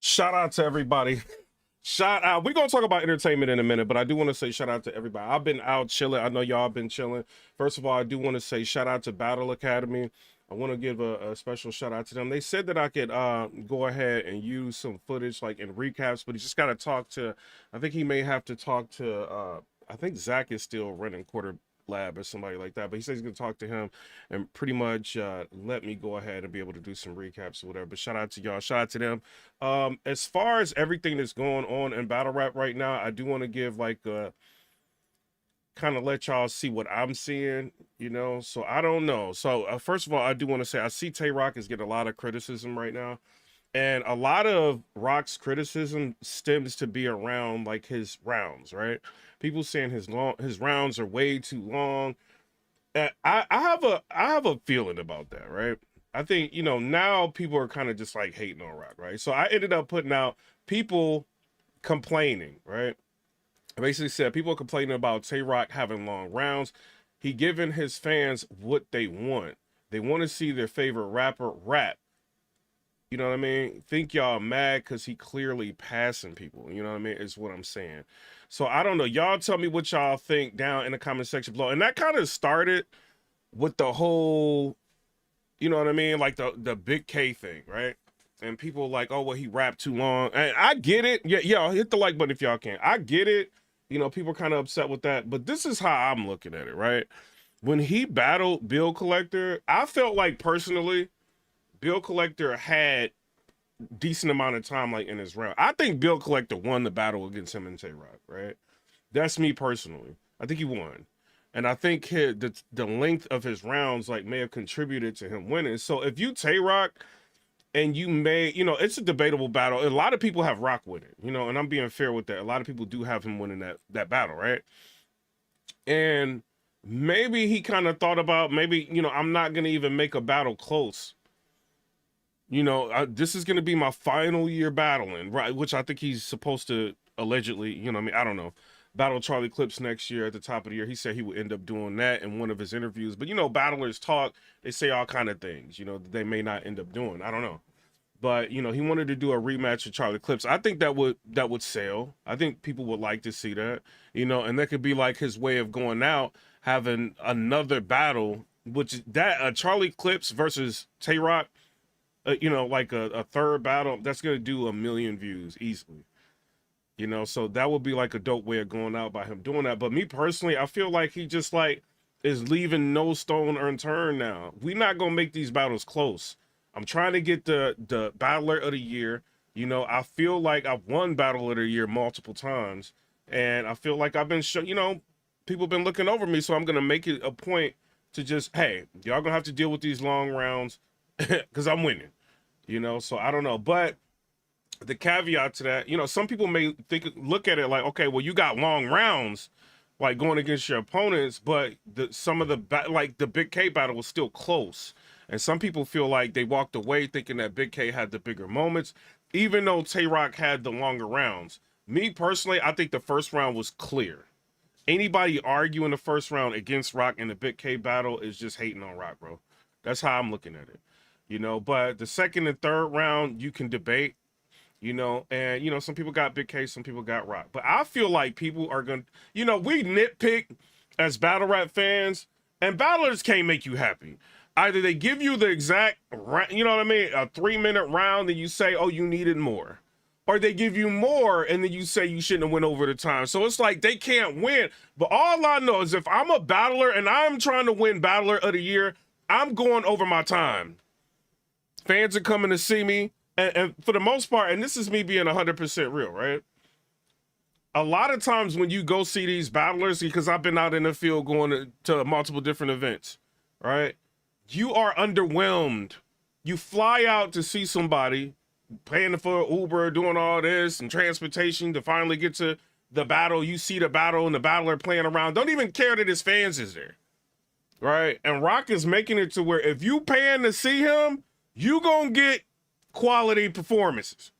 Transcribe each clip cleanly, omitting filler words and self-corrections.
Shout out to everybody. Shout out. We're gonna talk about entertainment in a minute, but I do want to say shout out to everybody. I've been out chilling. I know y'all been chilling. First of all, I do want to say shout out to Battle Academy. I want to give a special shout out to them. They said that I could go ahead and use some footage like in recaps, but he just got to talk to. I think he may have to talk to. I think Zach is still running Quarter Lab or somebody like that, but he says he's gonna talk to him and pretty much let me go ahead and be able to do some recaps or whatever. But shout out to y'all, shout out to them. As far as everything that's going on in battle rap right now, I do want to give like a kind of let y'all see what I'm seeing, you know. So I don't know. So first of all, I do want to say I see TAY ROC is getting a lot of criticism right now. And a lot of Rock's criticism stems to be around like his rounds, right? People saying his rounds are way too long. I have a feeling about that, right? I think, you know, now people are kind of just like hating on Rock, right? So I ended up putting out people complaining, right? I basically said people are complaining about TAY ROC having long rounds. He giving his fans what they want. They want to see their favorite rapper rap. You know what I mean? Think y'all mad because he clearly passing people. You know what I mean? Is what I'm saying. So I don't know. Y'all tell me what y'all think down in the comment section below. And that kind of started with the whole, you know what I mean? Like the Big K thing, right? And people like, oh, well, he rapped too long. And I get it. Yeah, hit the like button if y'all can. I get it. You know, people are kind of upset with that. But this is how I'm looking at it, right? When he battled Bill Collector, I felt like personally, Bill Collector had decent amount of time like in his round. I think Bill Collector won the battle against him and TAY ROC, right? That's me personally. I think he won. And I think the length of his rounds like may have contributed to him winning. So if you TAY ROC and you may, you know, it's a debatable battle. A lot of people have Rock winning, you know, and I'm being fair with that. A lot of people do have him winning that battle, right? And maybe he kind of thought about maybe, you know, I'm not going to even make a battle close. You know, this is going to be my final year battling, right? Which I think he's supposed to allegedly, you know what I mean? I don't know. Battle Charlie Clips next year at the top of the year. He said he would end up doing that in one of his interviews. But, you know, battlers talk. They say all kind of things, you know, that they may not end up doing. I don't know. But, you know, he wanted to do a rematch with Charlie Clips. I think that would sell. I think people would like to see that, you know, and that could be like his way of going out, having another battle, which that Charlie Clips versus TAY ROC, you know, like a third battle, that's going to do 1 million views easily. You know, so that would be like a dope way of going out by him doing that. But me personally, I feel like he just like is leaving no stone unturned now. We're not going to make these battles close. I'm trying to get the battler of the year. You know, I feel like I've won battle of the year multiple times. And I feel like I've been, you know, people have been looking over me. So I'm going to make it a point to just, hey, y'all going to have to deal with these long rounds because I'm winning. You know, so I don't know. But the caveat to that, you know, some people may look at it like, okay, well, you got long rounds, like going against your opponents, but some of the like the Big K battle was still close. And some people feel like they walked away thinking that Big K had the bigger moments, even though TAY ROC had the longer rounds. Me personally, I think the first round was clear. Anybody arguing the first round against Rock in the Big K battle is just hating on Rock, bro. That's how I'm looking at it. You know, but the second and third round, you can debate, you know, and, you know, some people got Big K, some people got Rock. But I feel like people are going to, you know, we nitpick as battle rap fans, and battlers can't make you happy. Either they give you the exact, you know what I mean, a 3-minute round, and you say, oh, you needed more. Or they give you more, and then you say you shouldn't have went over the time. So it's like they can't win. But all I know is if I'm a battler and I'm trying to win battler of the year, I'm going over my time. Fans are coming to see me, and for the most part, and this is me being 100% real, right? A lot of times when you go see these battlers, because I've been out in the field going to multiple different events, right? You are underwhelmed. You fly out to see somebody, paying for Uber, doing all this, and transportation to finally get to the battle. You see the battle and the battler playing around. Don't even care that his fans is there, right? And Rock is making it to where if you paying to see him, you gonna get quality performances.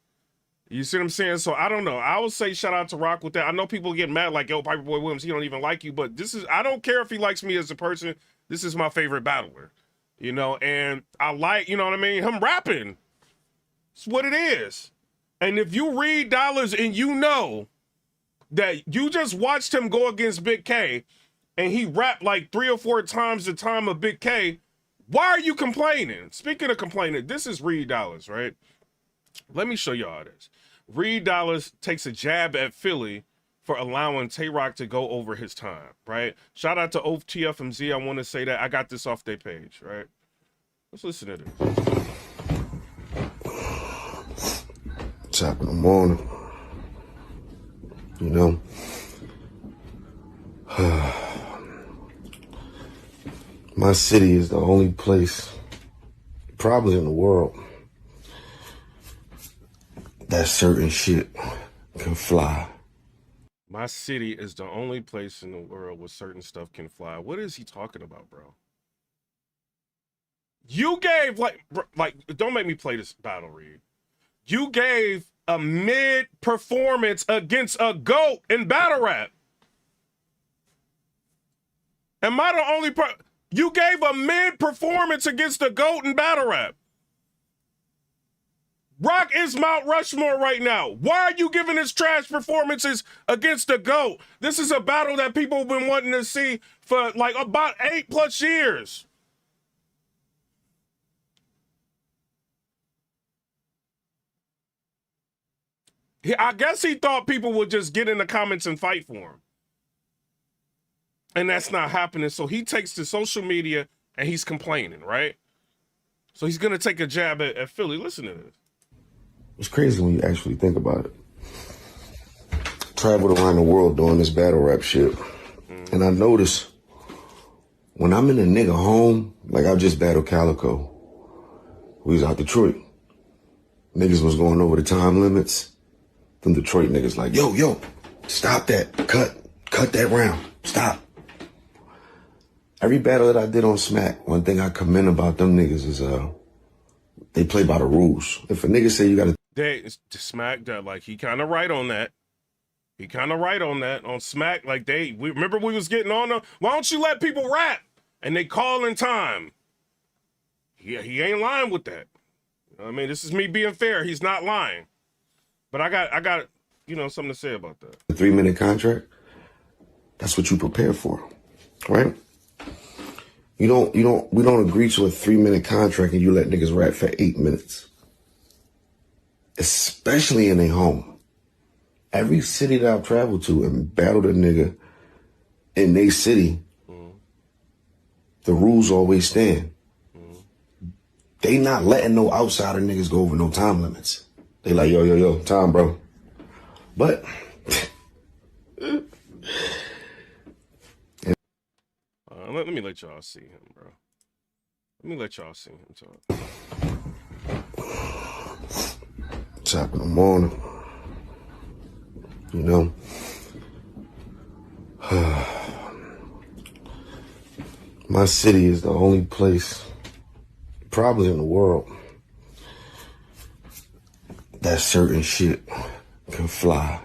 You see what I'm saying? So I don't know. I would say shout out to Rock with that. I know people get mad like, yo, PIPERBOY Williams, he don't even like you, but this is, I don't care if he likes me as a person. This is my favorite battler, you know, and I like, you know what I mean? Him rapping. It's what it is. And if you read Dollaz and you know that you just watched him go against Big K and he rapped like 3 or 4 times the time of Big K, why are you complaining? Speaking of complaining, this is Reed Dollaz, right? Let me show y'all this. Reed Dollaz takes a jab at Philly for allowing TAY ROC to go over his time, right? Shout out to OTFMZ. I want to say that. I got this off their page, right? Let's listen to this. Top in the morning, you know. My city is the only place, probably in the world, that certain shit can fly. My city is the only place in the world where certain stuff can fly. What is he talking about, bro? You gave, like, don't make me play this battle, Reed. You gave a mid-performance against a GOAT in battle rap. Am I the only person? You gave a mid-performance against a GOAT in battle rap. Rock is Mount Rushmore right now. Why are you giving his trash performances against the GOAT? This is a battle that people have been wanting to see for like about 8+ years. I guess he thought people would just get in the comments and fight for him. And that's not happening. So he takes to social media and he's complaining, right? So he's going to take a jab at Philly. Listen to this. It's crazy when you actually think about it. Traveled around the world doing this battle rap shit. And I notice when I'm in a nigga home, like I just battled Calico. We was out Detroit. Niggas was going over the time limits. Them Detroit niggas like, yo, stop that. Cut that round. Stop. Every battle that I did on Smack, one thing I commend about them niggas is they play by the rules. If a nigga say you gotta Smack that, like, he kind of right on that. He kind of right on that. On Smack, like, we remember we was getting on them. Why don't you let people rap? And they call in time. He ain't lying with that. You know what I mean, this is me being fair. He's not lying. But I got, you know, something to say about that. A 3-minute contract, that's what you prepare for, right? We don't agree to a 3-minute contract and you let niggas rap for 8 minutes. Especially in their home. Every city that I've traveled to and battled a nigga in their city, the rules always stand. They not letting no outsider niggas go over no time limits. They like, yo, time, bro. But let me let y'all see him, bro. Let me let y'all see him talk. Top in the morning, you know. My city is the only place, probably in the world, that certain shit can fly.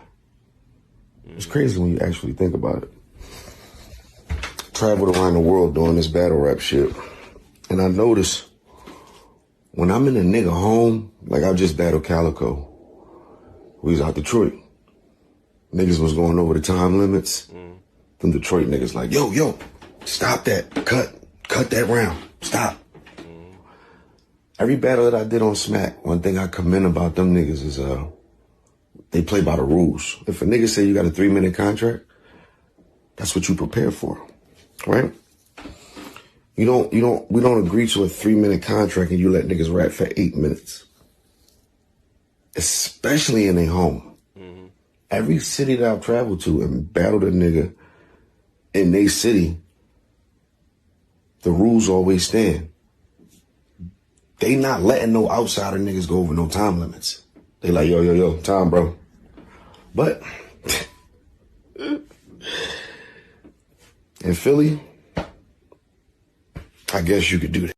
It's crazy when you actually think about it. Traveled around the world doing this battle rap shit. And I notice when I'm in a nigga home, like I just battled Calico. We was out Detroit. Niggas was going over the time limits. Them Detroit niggas like, yo, stop that. Cut that round. Stop. Every battle that I did on Smack, one thing I commend about them niggas is they play by the rules. If a nigga say you got a 3-minute contract, that's what you prepare for, right? We don't agree to a 3-minute contract and you let niggas rap for 8 minutes. Especially in their home. Every city that I've traveled to and battled a nigga in their city, the rules always stand. They not letting no outsider niggas go over no time limits. They like, yo, time, bro. But in Philly, I guess you could do that.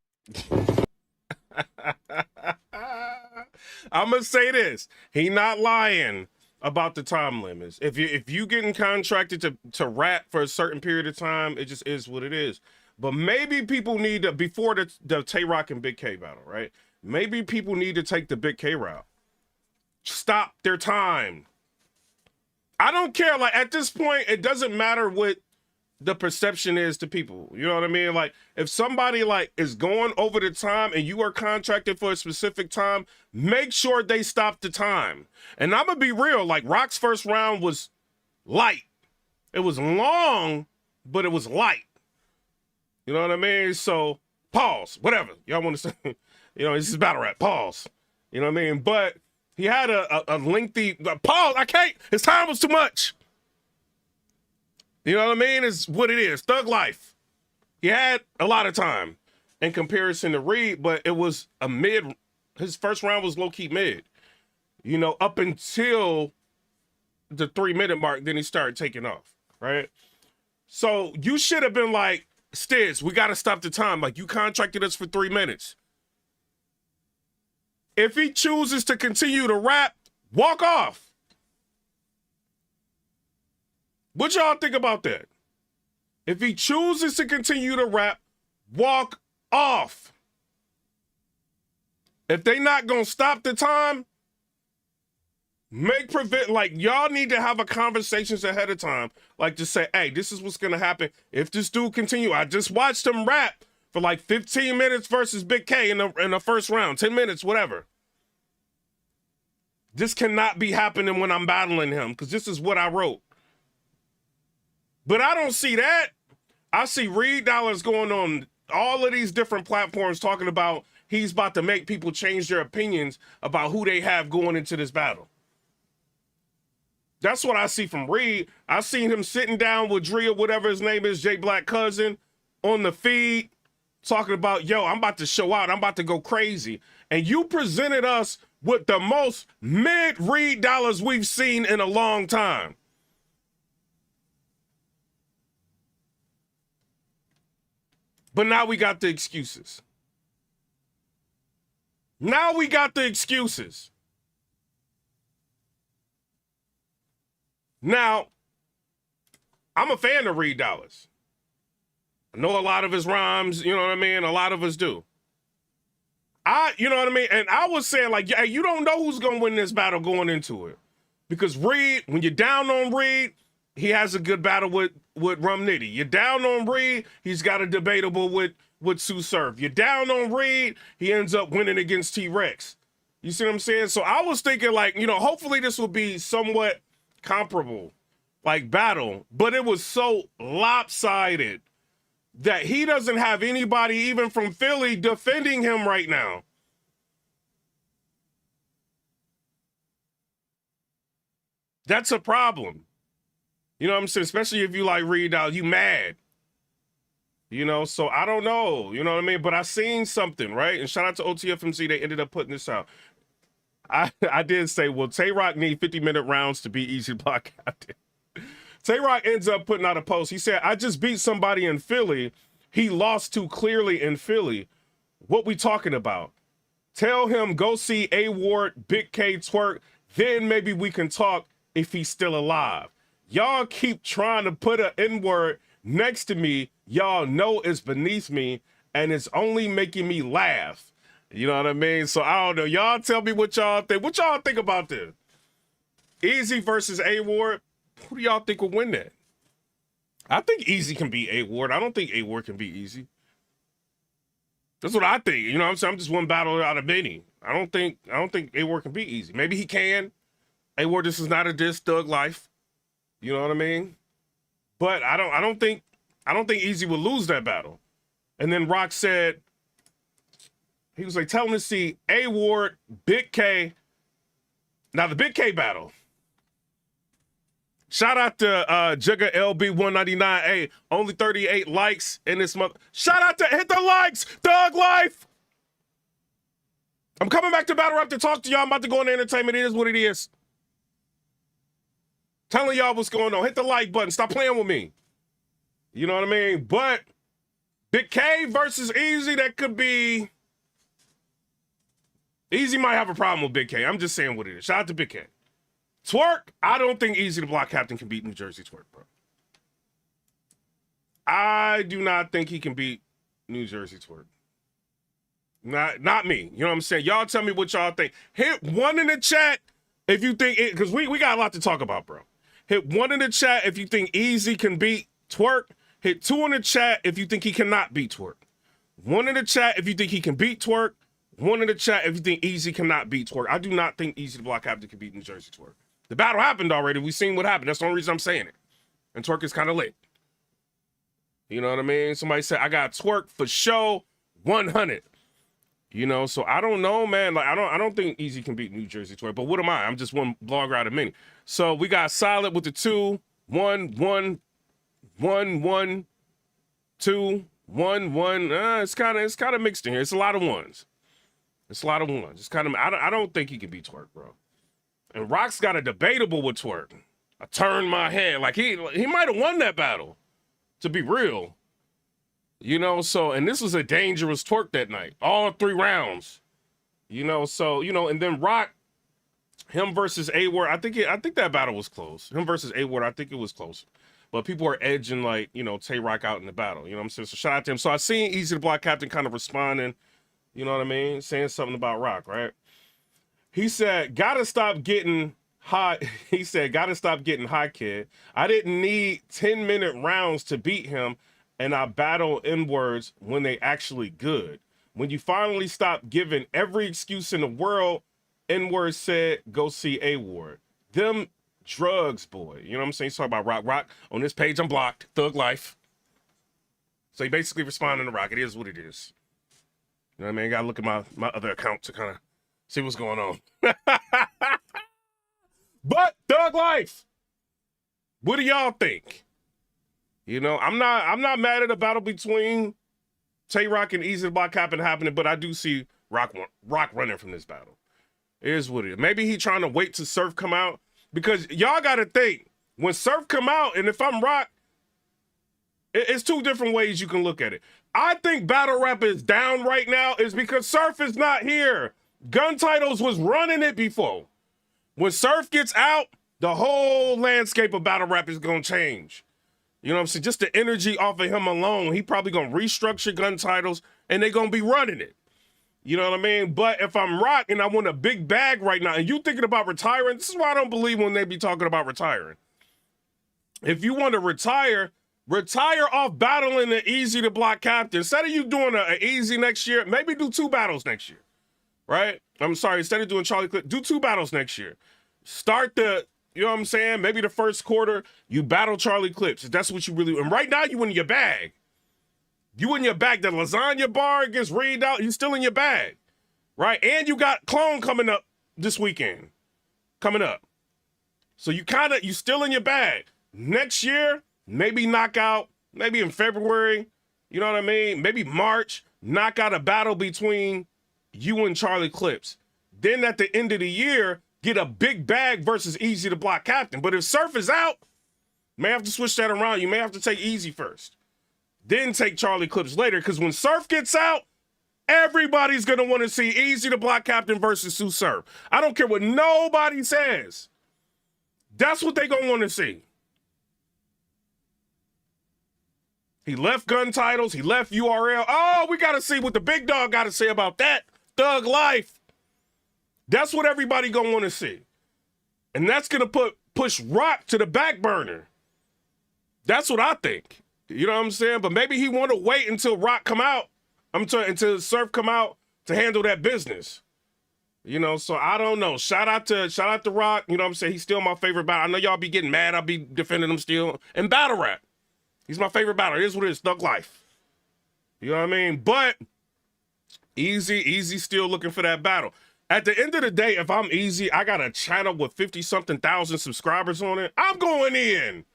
I'm gonna say this: he not lying about the time limits. If you getting contracted to rap for a certain period of time, it just is what it is. But maybe people need to, before the TAY ROC and Big K battle, right? Maybe people need to take the Big K route. stop their time. I don't care. Like, at this point, it doesn't matter what the perception is to people. You know what I mean? Like, if somebody like is going over the time and you are contracted for a specific time, make sure they stop the time. And I'm gonna be real, like Rock's first round was light. It was long, but it was light. You know what I mean? So pause, whatever y'all want to say. You know, this is battle rap, pause. You know what I mean? But he had a lengthy pause. I can't, his time was too much. You know what I mean? It's what it is. Thug life. He had a lot of time in comparison to Reed, but it was a mid. His first round was low-key mid. You know, up until the 3-minute mark, then he started taking off, right? So you should have been like, Stiz, we got to stop the time. Like, you contracted us for 3 minutes. If he chooses to continue to rap, walk off. What y'all think about that? If he chooses to continue to rap, walk off. If they not gonna stop the time, like, y'all need to have a conversations ahead of time. Like, to say, hey, this is what's gonna happen. If this dude continue, I just watched him rap for like 15 minutes versus Big K in the first round, 10 minutes, whatever. This cannot be happening when I'm battling him, because this is what I wrote. But I don't see that. I see Reed Dollaz going on all of these different platforms talking about he's about to make people change their opinions about who they have going into this battle. That's what I see from Reed. I seen him sitting down with Drea, whatever his name is, J Black Cousin, on the feed, talking about, yo, I'm about to show out. I'm about to go crazy. And you presented us with the most mid Reed Dollaz we've seen in a long time. But now we got the excuses. Now we got the excuses. Now, I'm a fan of Reed Dollaz. I know a lot of his rhymes, you know what I mean? A lot of us do. You know what I mean? And I was saying, like, hey, you don't know who's going to win this battle going into it. Because Reed, when you're down on Reed, he has a good battle with Rum Nitty. You're down on Reed, he's got a debatable with Sue Surf. You're down on Reed, he ends up winning against T-Rex. You see what I'm saying? So I was thinking, like, you know, hopefully this will be somewhat comparable, like, battle. But it was so lopsided that he doesn't have anybody, even from Philly, defending him right now. That's a problem. You know what I'm saying? Especially if you like Reed Dollaz, you mad. You know, so I don't know. You know what I mean? But I seen something, right? And shout out to OTFMC, they ended up putting this out. I did say, well, Tay Roc need 50-minute rounds to be Eazy the Block Captain. Tay Roc ends up putting out a post. He said, I just beat somebody in Philly. He lost too clearly in Philly. What we talking about? Tell him go see A Ward, Big K twerk. Then maybe we can talk if he's still alive. Y'all keep trying to put an N-word next to me. Y'all know it's beneath me, and it's only making me laugh. You know what I mean? So I don't know. Y'all tell me what y'all think. What y'all think about this? Eazy versus A Ward. Who do y'all think will win that? I think Eazy can beat A Ward. I don't think A Ward can beat Eazy. That's what I think. You know what I'm saying? I'm just one battle out of many. I don't think A Ward can beat Eazy. Maybe he can. A Ward, this is not a diss, Thug Life. You know what I mean? But I don't think Eazy will lose that battle. And then Rock said, he was like, tell him to see A Ward, Big K. Now the Big K battle. Shout out to Jugga LB199. Only 38 likes in this month. Shout out to hit the likes, Thug Life. I'm coming back to Battle Rap to talk to y'all. I'm about to go into entertainment. It is what it is. Telling y'all what's going on. Hit the like button. Stop playing with me. You know what I mean? But Big K versus Eazy, that could be... Eazy might have a problem with Big K. I'm just saying what it is. Shout out to Big K. Twerk, I don't think Eazy the Block Captain can beat New Jersey Twerk, bro. I do not think he can beat New Jersey Twerk. Not me. You know what I'm saying? Y'all tell me what y'all think. Hit one in the chat If you think it, because we got a lot to talk about, bro. Hit 1 in the chat if you think Eazy can beat Twerk. Hit 2 in the chat if you think he cannot beat Twerk. 1 in the chat if you think he can beat Twerk. 1 in the chat if you think Eazy cannot beat Twerk. I do not think Eazy the Block Captain can beat New Jersey Twerk. The battle happened already. We've seen what happened. That's the only reason I'm saying it. And Twerk is kind of lit. You know what I mean? Somebody said, I got Twerk for show 100. You know, so I don't know, man. Like, I don't think Eazy can beat New Jersey Twerk. But what am I? I'm just one blogger out of many. So we got Solid with the 2, 1, 1, 1, 1, 2, 1, 1. It's kind of mixed in here. It's a lot of ones. It's a lot of ones. It's kind of. I don't think he can beat Twerk, bro. And Rock's got a debatable with Twerk. I turned my head like he might have won that battle. To be real. You know, so, and this was a dangerous Twerk that night. All 3 rounds. You know, so, you know, and then Rock, him versus A-Ward, I think that battle was close. Him versus A-Ward, I think it was close. But people are edging, like, you know, TAY ROC out in the battle. You know what I'm saying? So shout out to him. So I seen Eazy the Block Captain kind of responding, you know what I mean? Saying something about Rock, right? He said, gotta stop getting hot. He said, gotta stop getting hot, kid. I didn't need 10-minute rounds to beat him, and I battle N-words when they actually good. When you finally stop giving every excuse in the world, N-words said, go see A-Ward. Them drugs, boy. You know what I'm saying? He's talking about Rock. Rock, on this page, I'm blocked. Thug life. So he basically responding to Rock. It is what it is. You know what I mean? Gotta look at my other account to kind of see what's going on. But Thug life. What do y'all think? You know, I'm not mad at a battle between TAY ROC and Eazy the Block Captain happening, but I do see Rock running from this battle. It is what it is. Maybe he trying to wait till Surf come out, because y'all got to think, when Surf come out, and if I'm Rock, it's 2 different ways you can look at it. I think battle rap is down right now is because Surf is not here. Gun Titles was running it before. When Surf gets out, the whole landscape of battle rap is going to change. You know what I'm saying? Just the energy off of him alone, he probably going to restructure Gun Titles, and they're going to be running it. You know what I mean? But if I'm Rock and I want a big bag right now, and you thinking about retiring, this is why I don't believe when they be talking about retiring. If you want to retire off battling the Eazy the Block Captain. Instead of you doing an Eazy next year, maybe do 2 battles next year, right? I'm sorry, instead of doing Charlie Clip, do 2 battles next year. Start the, you know what I'm saying? Maybe the first quarter, you battle Charlie Clips. If that's what you really, and right now you in your bag. You in your bag. The lasagna bar gets read out, you still in your bag, right? And you got Clone coming up this weekend, coming up. So you still in your bag. Next year, maybe knock out, maybe in February, you know what I mean? Maybe March, knock out a battle between you and Charlie Clips. Then at the end of the year, get a big bag versus Eazy the Block Captain. But if Surf is out, you may have to switch that around. You may have to take Eazy first. Then take Charlie Clips later. Because when Surf gets out, everybody's going to want to see Eazy the Block Captain versus Sue Surf. I don't care what nobody says. That's what they going to want to see. He left Gun Titles. He left URL. Oh, we got to see what the big dog got to say about that. Thug life. That's what everybody going to want to see. And that's going to push Rock to the back burner. That's what I think. You know what I'm saying? But maybe he want to wait until Rock come out. Until Surf come out to handle that business. You know, so I don't know. Shout out to Rock. You know what I'm saying? He's still my favorite battle. I know y'all be getting mad. I'll be defending him still. And battle rap. He's my favorite battler. It is what it is. Thug life. You know what I mean? But Eazy still looking for that battle. At the end of the day, if I'm Eazy, I got a channel with 50-something thousand subscribers on it. I'm going in.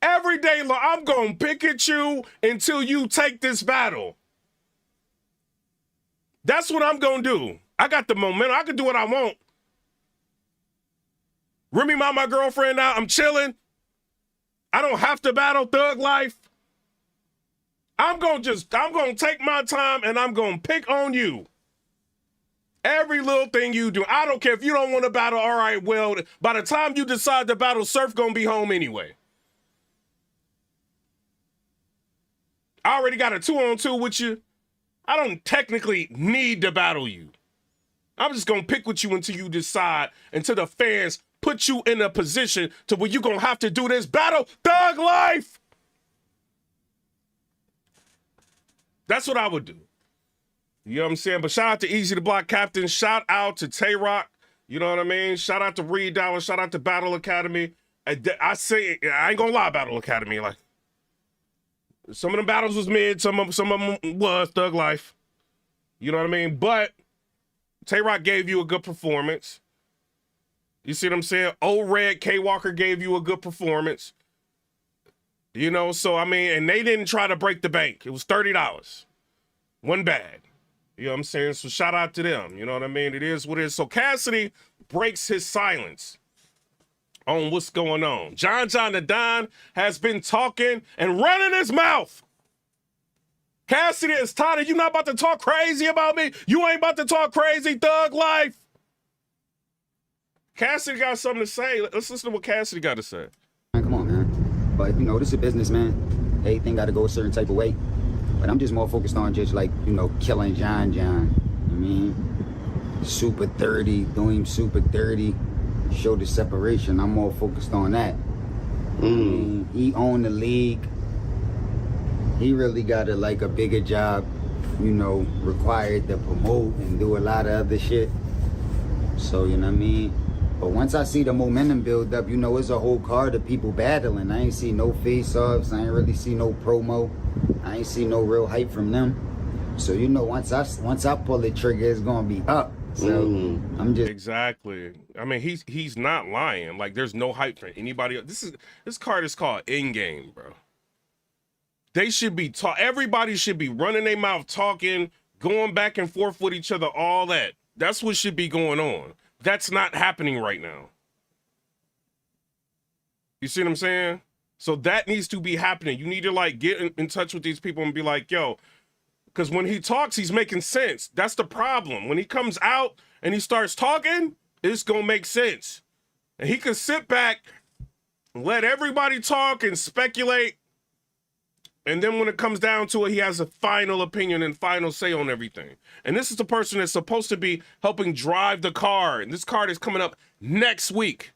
Every day, I'm going to pick at you until you take this battle. That's what I'm going to do. I got the momentum. I can do what I want. Remy my girlfriend now. I'm chilling. I don't have to battle Thug life. I'm going to take my time and I'm going to pick on you. Every little thing you do. I don't care if you don't want to battle. All right, well, by the time you decide to battle, Surf going to be home anyway. I already got a 2-on-2 with you. I don't technically need to battle you. I'm just gonna pick with you until you decide, until the fans put you in a position to where you're gonna have to do this battle. Thug life! That's what I would do. You know what I'm saying? But shout out to Eazy the Block Captain. Shout out to TAY ROC. You know what I mean? Shout out to Reed Dollaz. Shout out to Battle Academy. I say, I ain't gonna lie, Battle Academy. Like, some of them battles was mid, some of them was Thug Life. You know what I mean? But TAY ROC gave you a good performance. You see what I'm saying? Old Red K Walker gave you a good performance. You know, so I mean, and they didn't try to break the bank. It was $30. One bad. You know what I'm saying? So shout out to them. You know what I mean? It is what it is. So Cassidy breaks his silence on what's going on. John the Don has been talking and running his mouth. Cassidy is tired of you not about to talk crazy about me. You ain't about to talk crazy, Thug Life. Cassidy got something to say. Let's listen to what Cassidy got to say. Come on, man. But, you know, this is a business, man. Everything got to go a certain type of way. But I'm just more focused on just, like, you know, killing John. I mean, super 30, doing super 30, show the separation. I'm more focused on that. I mean, he owned the league. He really got a bigger job, you know, required to promote and do a lot of other shit. So, you know what I mean? But once I see the momentum build up, you know, it's a whole card of people battling. I ain't see no face-offs. I ain't really see no promo. I ain't see no real hype from them. So, you know, once I pull the trigger, it's gonna be up. So I'm just exactly. I mean, he's not lying. Like, there's no hype for anybody else. This card is called In Game, bro. They should be everybody should be running their mouth, talking, going back and forth with each other, all that. That's what should be going on. That's not happening right now. You see what I'm saying? So that needs to be happening. You need to like get in touch with these people and be like, yo, because when he talks, he's making sense. That's the problem. When he comes out and he starts talking, it's going to make sense. And he can sit back, let everybody talk and speculate. And then when it comes down to it, he has a final opinion and final say on everything. And this is the person that's supposed to be helping drive the car. And this card is coming up next week.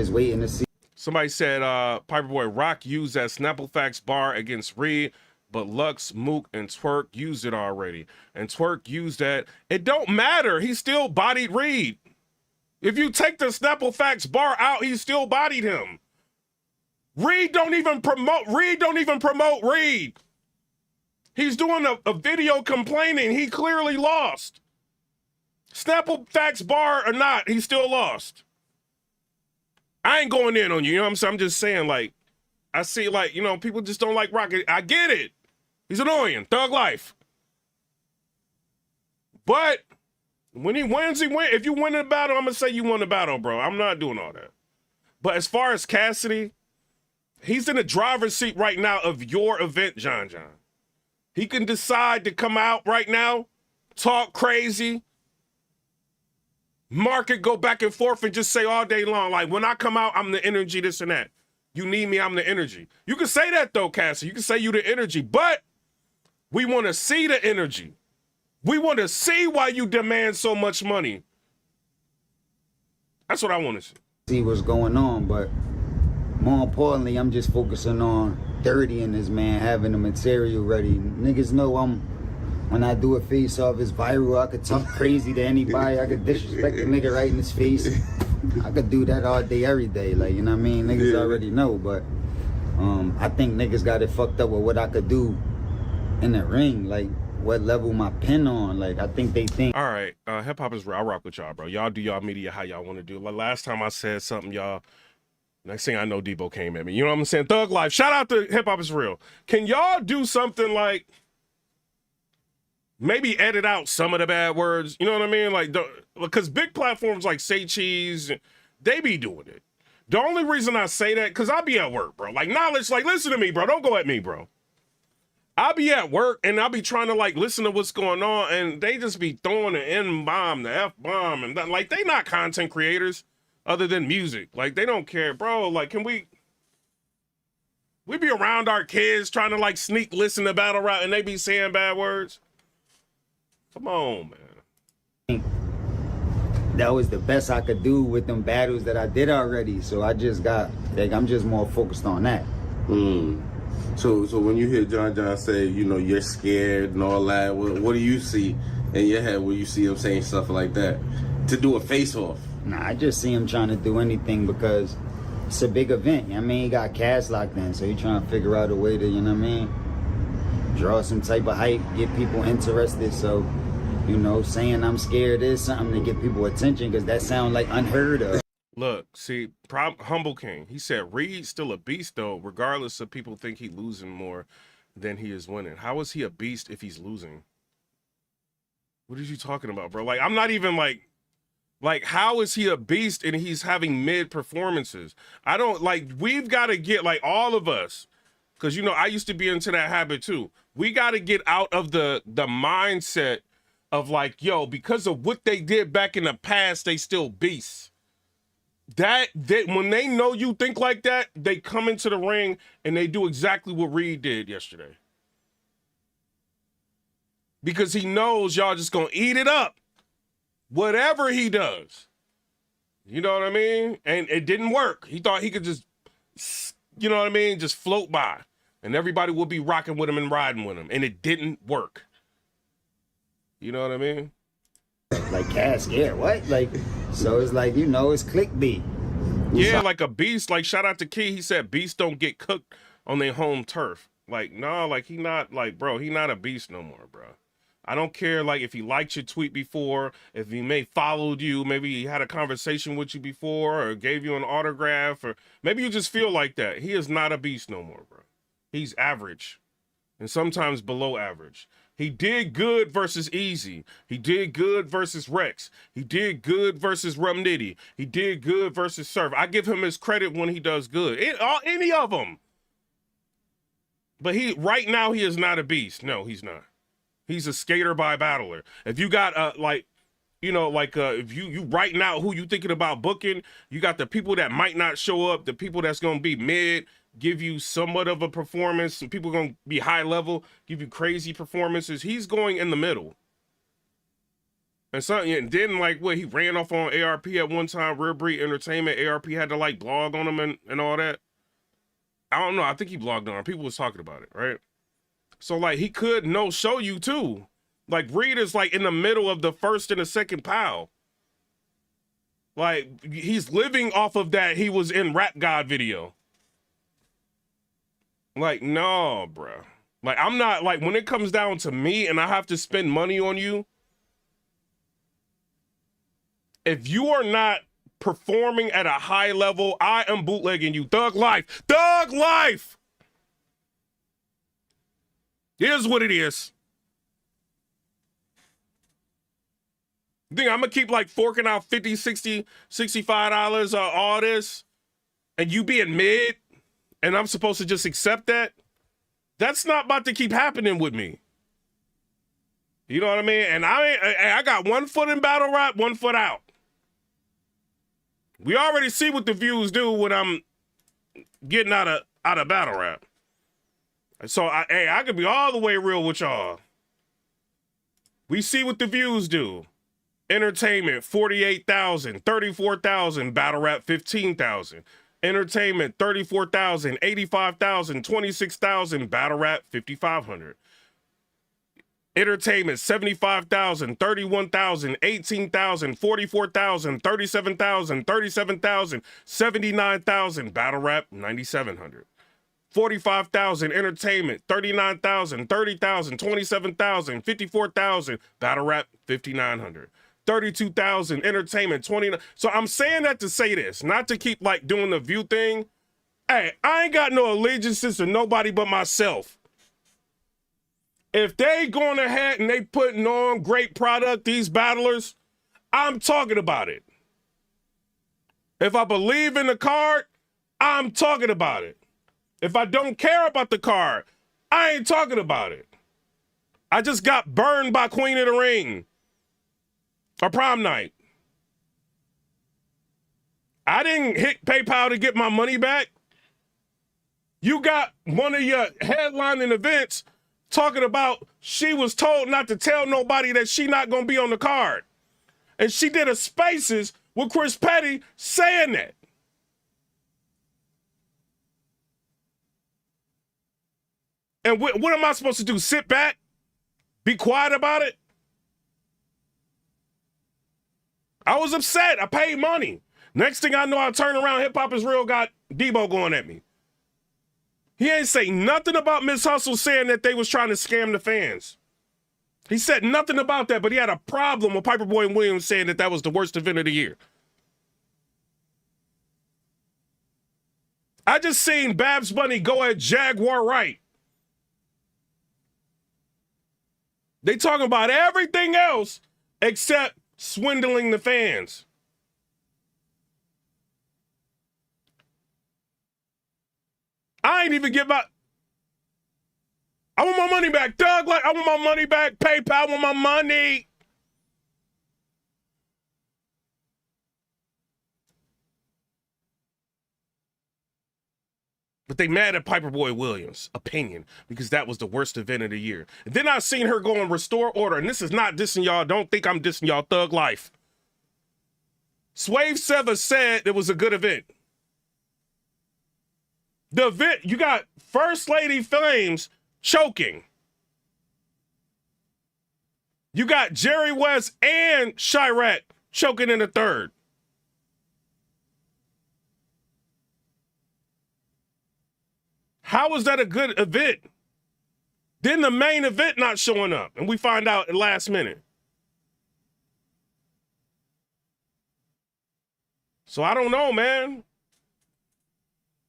just waiting to see. Somebody said PIPERBOY Rock used that Snapple Facts bar against Reed, but Lux, Mook, and Twerk used it already. And Twerk used that. It don't matter. He still bodied Reed. If you take the Snapple Facts bar out, he still bodied him. Reed don't even promote Reed. He's doing a video complaining. He clearly lost. Snapple Facts bar or not, he still lost. I ain't going in on you, you know what I'm saying? I'm just saying, like, I see, like, you know, people just don't like Rock. I get it. He's annoying. Thug life. But when he wins, he wins. If you win the battle, I'm going to say you won the battle, bro. I'm not doing all that. But as far as Cassidy, he's in the driver's seat right now of your event, John. He can decide to come out right now, talk crazy, market, go back and forth and just say all day long, like, when I come out, I'm the energy, this and that. You need me, I'm the energy. You can say that though, Cassidy. You can say you the energy, but we want to see the energy. We want to see why you demand so much money. That's what I want to see. See what's going on, but more importantly, I'm just focusing on 30 in this man, having the material ready. Niggas know when I do a face off, it's viral. I could talk crazy to anybody. I could disrespect the nigga right in his face. I could do that all day, every day. Like, you know what I mean? Niggas already know, but I think niggas got it fucked up with what I could do in the ring. Like, what level my pin on. Like, I think they think. All right, hip hop is real. I rock with y'all, bro. Y'all do y'all media how y'all want to do. Like, last time I said something, y'all, next thing I know, Debo came at me. You know what I'm saying? Thug life. Shout out to hip hop is real. Can y'all do something like maybe edit out some of the bad words? You know what I mean? Like, because big platforms like Say Cheese, they be doing it. The only reason I say that, because I be at work, bro. Like, knowledge, like, listen to me, bro. Don't go at me, bro. I'll be at work and I'll be trying to like listen to what's going on, and they just be throwing the N-bomb, the F-bomb, and that, like, they not content creators other than music. Like, they don't care, bro. Like, can we be around our kids trying to like sneak listen to battle rap and they be saying bad words? Come on, man. That was the best I could do with them battles that I did already. So I just got, like, I'm just more focused on that. So when you hear John say, you know, you're scared and all that, what do you see in your head when you see him saying stuff like that? To do a face-off? Nah, I just see him trying to do anything because it's a big event. I mean, he got Cass locked in, so he trying to figure out a way to, you know what I mean, draw some type of hype, get people interested. So, you know, saying I'm scared is something to get people attention because that sounds like unheard of. Look, see, Humble King, he said Reed's still a beast though, regardless of people think he losing more than he is winning. How is he a beast if he's losing? What are you talking about, bro? Like, I'm not even like how is he a beast and he's having mid performances? I don't like, we've got to get, like, all of us, because, you know, I used to be into that habit too. We got to get out of the mindset of like, yo, because of what they did back in the past, they still beasts. That when they know you think like that, they come into the ring and they do exactly what Reed did yesterday. Because he knows y'all just gonna eat it up. Whatever he does. You know what I mean? And it didn't work. He thought he could just, you know what I mean, just float by. And everybody would be rocking with him and riding with him. And it didn't work. You know what I mean? Like, Cass scared, what? Like, so it's like, you know, it's clickbait. Yeah, like a beast. Like, shout out to Key. He said beasts don't get cooked on their home turf. Like, no, like, he not, like, bro, he not a beast no more, bro. I don't care, like, if he liked your tweet before, if he may followed you, maybe he had a conversation with you before or gave you an autograph, or maybe you just feel like that. He is not a beast no more, bro. He's average and sometimes below average. He did good versus Eazy. He did good versus Rex. He did good versus Rum Nitty. He did good versus Surf. I give him his credit when he does good. Any of them. But right now he is not a beast. No, he's not. He's a skater by battler. If you got like, you know, like if you writing out who you thinking about booking, you got the people that might not show up, the people that's gonna be mid, give you somewhat of a performance, some people gonna be high level, give you crazy performances. He's going in the middle. And then like what, he ran off on ARP at one time, Real Breed Entertainment. ARP had to like blog on him and all that. I don't know. I think he blogged on him. People was talking about it, right? So like he could show you too. Like Reed is like in the middle of the first and the second pile. Like he's living off of that. He was in Rap God video. Like, no, bro. Like, I'm not, like, when it comes down to me and I have to spend money on you, if you are not performing at a high level, I am bootlegging you. Thug life. Thug life! Here's what it is. You think I'm gonna keep, like, forking out $50, $60, $65 all this? And you being mid? And I'm supposed to just accept that? That's not about to keep happening with me. You know what I mean? And I got 1 foot in battle rap, 1 foot out. We already see what the views do when I'm getting out of battle rap. So I could be all the way real with y'all. We see what the views do. Entertainment 48,000, 34,000, battle rap 15,000. Entertainment, 34,000, 85,000, 26,000, battle rap, 5,500. Entertainment, 75,000, 31,000, 18,000, 44,000, 37,000, 37,000, 79,000, battle rap, 9,700. 45,000, entertainment, 39,000, 30,000, 27,000, 54,000, battle rap, 5,900. 32,000 entertainment, 29. So I'm saying that to say this, not to keep like doing the view thing. Hey, I ain't got no allegiances to nobody but myself. If they going ahead and they putting on great product, these battlers, I'm talking about it. If I believe in the card, I'm talking about it. If I don't care about the card, I ain't talking about it. I just got burned by Queen of the Ring. Or prom night. I didn't hit PayPal to get my money back. You got one of your headlining events talking about she was told not to tell nobody that she not going to be on the card. And she did a Spaces with Chris Petty saying that. And what am I supposed to do? Sit back? Be quiet about it? I was upset. I paid money. Next thing I know, I turn around, Hip Hop Is Real got Debo going at me. He ain't say nothing about Miss Hustle saying that they was trying to scam the fans. He said nothing about that, but he had a problem with PIPERBOY and Williams saying that that was the worst event of the year. I just seen Babs Bunny go at Jaguar Wright. They talking about everything else except swindling the fans. I ain't even get my... I want my money back, Doug. Like, I want my money back. PayPal, I want my money. But they mad at PIPERBOY Williams' opinion because that was the worst event of the year. And then I seen her go and restore order. And this is not dissing y'all. Don't think I'm dissing y'all. Thug Life. Swave Seva said it was a good event. The event, you got First Lady Flames choking. You got Jerry West and Chirac choking in the third. How is that a good event? Then the main event not showing up, and we find out at last minute. So I don't know, man.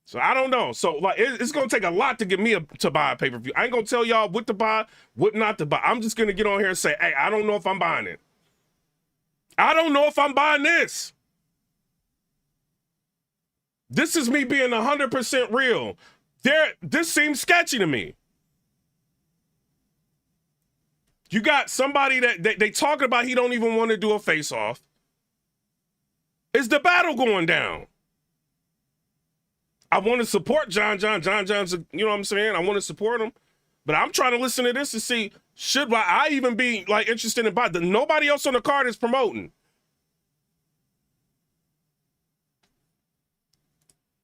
So I don't know. So like, it's gonna take a lot to get me to buy a pay-per-view. I ain't gonna tell y'all what to buy, what not to buy. I'm just gonna get on here and say, hey, I don't know if I'm buying it. I don't know if I'm buying this. This is me being 100% real. This seems sketchy to me. You got somebody that they talking about he don't even want to do a face-off. Is the battle going down? I want to support John. John's, you know what I'm saying? I want to support him. But I'm trying to listen to this to see, should I even be like interested in buying? Nobody else on the card is promoting.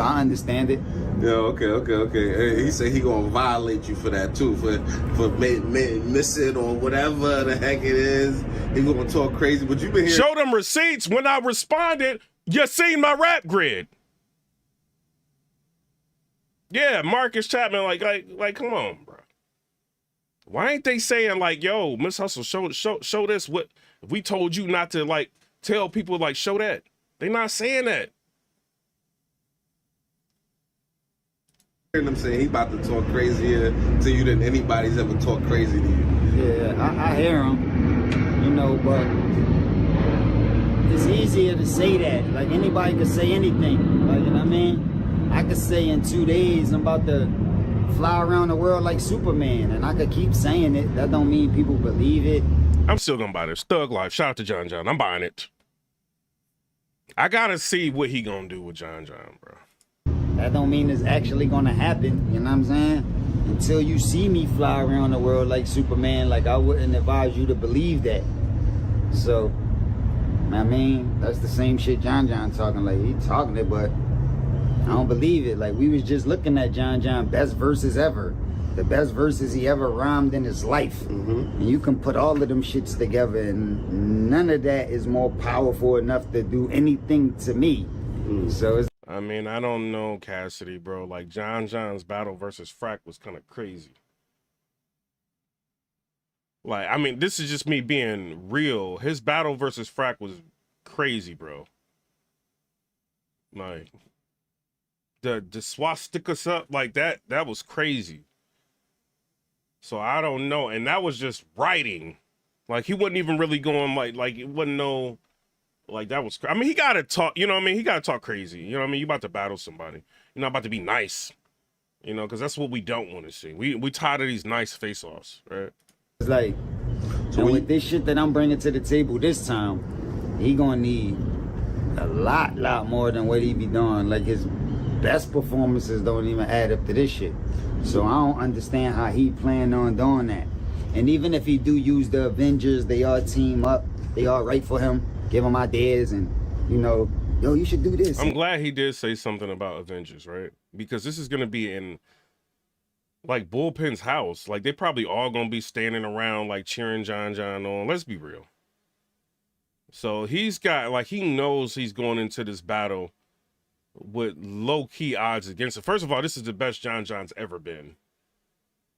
I understand it. Yeah, okay. Hey, he said he gonna violate you for that too, for missing or whatever the heck it is. He gonna talk crazy, but you been here. Show them receipts. When I responded, you seen my rap grid. Yeah, Marcus Chapman, like, come on, bro. Why ain't they saying like, yo, Miss Hustle, show this? What if we told you not to like tell people like show that? They not saying that. Hearing them saying he about to talk crazier to you than anybody's ever talked crazy to you. Yeah, I hear him, you know, but it's easier to say that. Like anybody could say anything, like, you know what I mean? I could say in 2 days I'm about to fly around the world like Superman, and I could keep saying it. That don't mean people believe it. I'm still gonna buy this. Thug Life. Shout out to John. I'm buying it. I gotta see what he gonna do with John, bro. That don't mean it's actually gonna happen, you know what I'm saying? Until you see me fly around the world like Superman, like I wouldn't advise you to believe that. So, I mean, that's the same shit John talking, like he talking it, but I don't believe it. Like we was just looking at John best verses ever. The best verses he ever rhymed in his life. And you can put all of them shits together and none of that is more powerful enough to do anything to me. So it's, I mean, I don't know, Cassidy, bro. Like, John's battle versus Frack was kind of crazy. Like, I mean, this is just me being real. His battle versus Frack was crazy, bro. Like, the swastikas up like that was crazy. So I don't know. And that was just writing. Like, he wasn't even really going, like it wasn't no... Like, that was, I mean, he got to talk, you know what I mean? He got to talk crazy. You know what I mean? You about to battle somebody. You're not about to be nice, you know, because that's what we don't want to see. We tired of these nice face-offs, right? it's like, so with this shit that I'm bringing to the table this time, he gonna need a lot more than what he be doing. Like, his best performances don't even add up to this shit. So I don't understand how he planned on doing that. And even if he do use the Avengers, they all team up. They all write for him, give him ideas, and you know, yo, you should do this. I'm glad he did say something about Avengers, right? Because this is gonna be in like Bullpen's house. Like they probably all gonna be standing around like cheering John on. Let's be real. So he's got like he knows he's going into this battle with low-key odds against it. First of all, this is the best John's ever been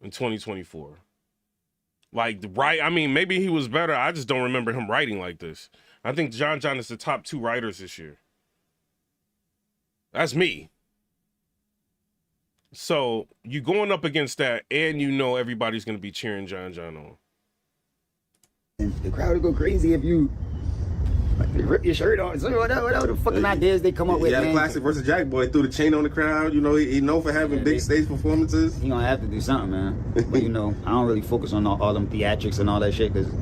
in 2024. Like, right, I mean, maybe he was better. I just don't remember him writing like this. I think John is the top 2 writers this year. That's me. So you going up against that, and you know everybody's going to be cheering John on. And the crowd will go crazy if you rip your shirt off. So whatever the fucking ideas they come up with. Yeah, man. Classic versus Jack Boy threw the chain on the crowd. You know, he known for having big stage performances. He gonna have to do something, man. But you know, I don't really focus on all them theatrics and all that shit because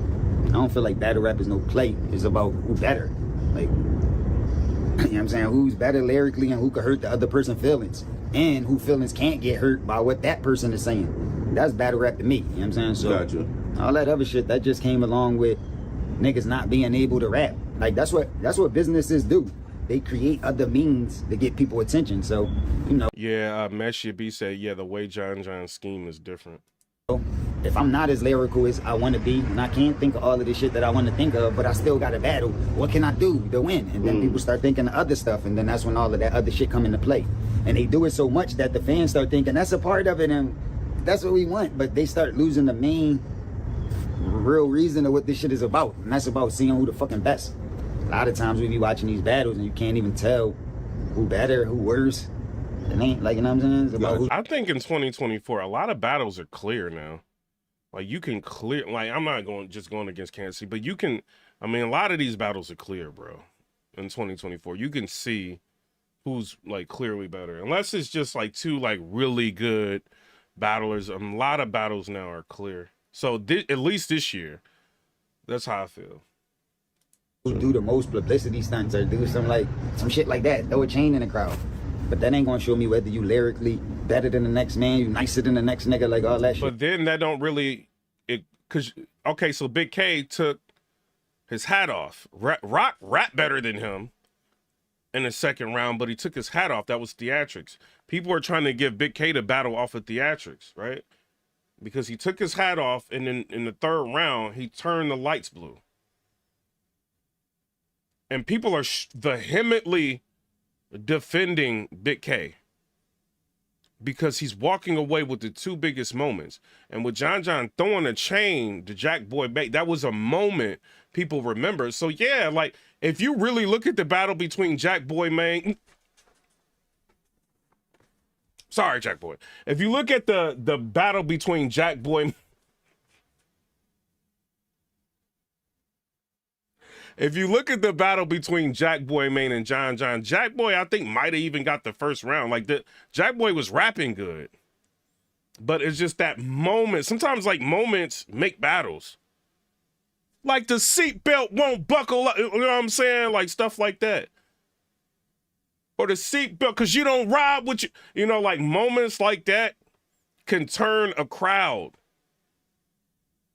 I don't feel like battle rap is no play. It's about who better. Like, you know what I'm saying? Who's better lyrically and who could hurt the other person's feelings. And who feelings can't get hurt by what that person is saying. That's battle rap to me. You know what I'm saying? So Gotcha. all that other shit that just came along with niggas not being able to rap. Like that's what businesses do. They create other means to get people attention. So, you know. Yeah, Meshia B said, yeah, the way John's scheme is different. If I'm not as lyrical as I want to be, and I can't think of all of the shit that I want to think of, but I still got to battle, what can I do to win? And then people start thinking of other stuff, and then that's when all of that other shit come into play. And they do it so much that the fans start thinking that's a part of it, and that's what we want. But they start losing the main real reason of what this shit is about, and that's about seeing who the fucking best. A lot of times we be watching these battles, and you can't even tell who better, who worse. It ain't like, you know what I'm saying? It's about who. I think in 2024, a lot of battles are clear now. Like you can clear, like I'm not going against Cassidy, but you can, I mean, a lot of these battles are clear, bro. In 2024, you can see who's like clearly better, unless it's just like 2 like really good battlers. A lot of battles now are clear. So at least this year, that's how I feel. Do the most publicity stunts or do some shit like that, throw a chain in the crowd. But that ain't gonna show me whether you lyrically better than the next man, you nicer than the next nigga, like all that shit. But then that don't really, okay, so Big K took his hat off. Rock rap better than him in the second round, but he took his hat off. That was theatrics. People are trying to give Big K the battle off of theatrics, right? Because he took his hat off, and then in the third round, he turned the lights blue. And people are vehemently defending Big K because he's walking away with the 2 biggest moments. And with John throwing a chain to Jack Boy, that was a moment people remember. So yeah, like if you really look at the battle between Jack Boy, man, sorry, Jack Boy. If you look at the battle between Jack Boy, if you look at the battle between Jack Boy Main and John, Jack Boy, I think, might have even got the first round. Like, Jack Boy was rapping good. But it's just that moment. Sometimes, like, moments make battles. Like, the seatbelt won't buckle up. You know what I'm saying? Like, stuff like that. Or the seatbelt, because you don't ride with you. You know, like, moments like that can turn a crowd.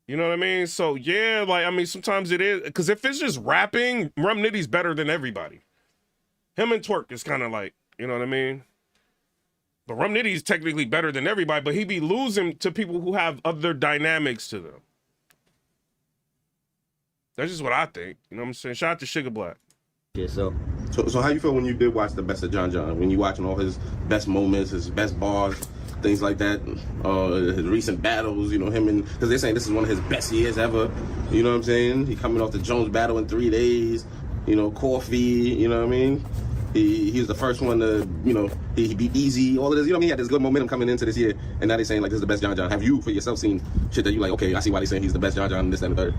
You know what I mean? So, yeah, like, I mean, sometimes it is. Because if it's just rapping, Rum Nitty's better than everybody. Him and Twerk is kind of like, you know what I mean? But Rum Nitty's technically better than everybody, but he be losing to people who have other dynamics to them. That's just what I think. You know what I'm saying? Shout out to Sugar Black. Yeah, so how you feel when you did watch the best of John? When you watching all his best moments, his best bars, things like that, his recent battles, you know, because they're saying this is one of his best years ever, you know what I'm saying? He coming off the Jones battle in 3 days, you know, Coffee, you know what I mean? He was the first one to, you know, he beat Eazy, all of this, you know what I mean? He had this good momentum coming into this year, and now they're saying, like, this is the best John. Have you, for yourself, seen shit that you like, okay, I see why they're saying he's the best John and this and the third?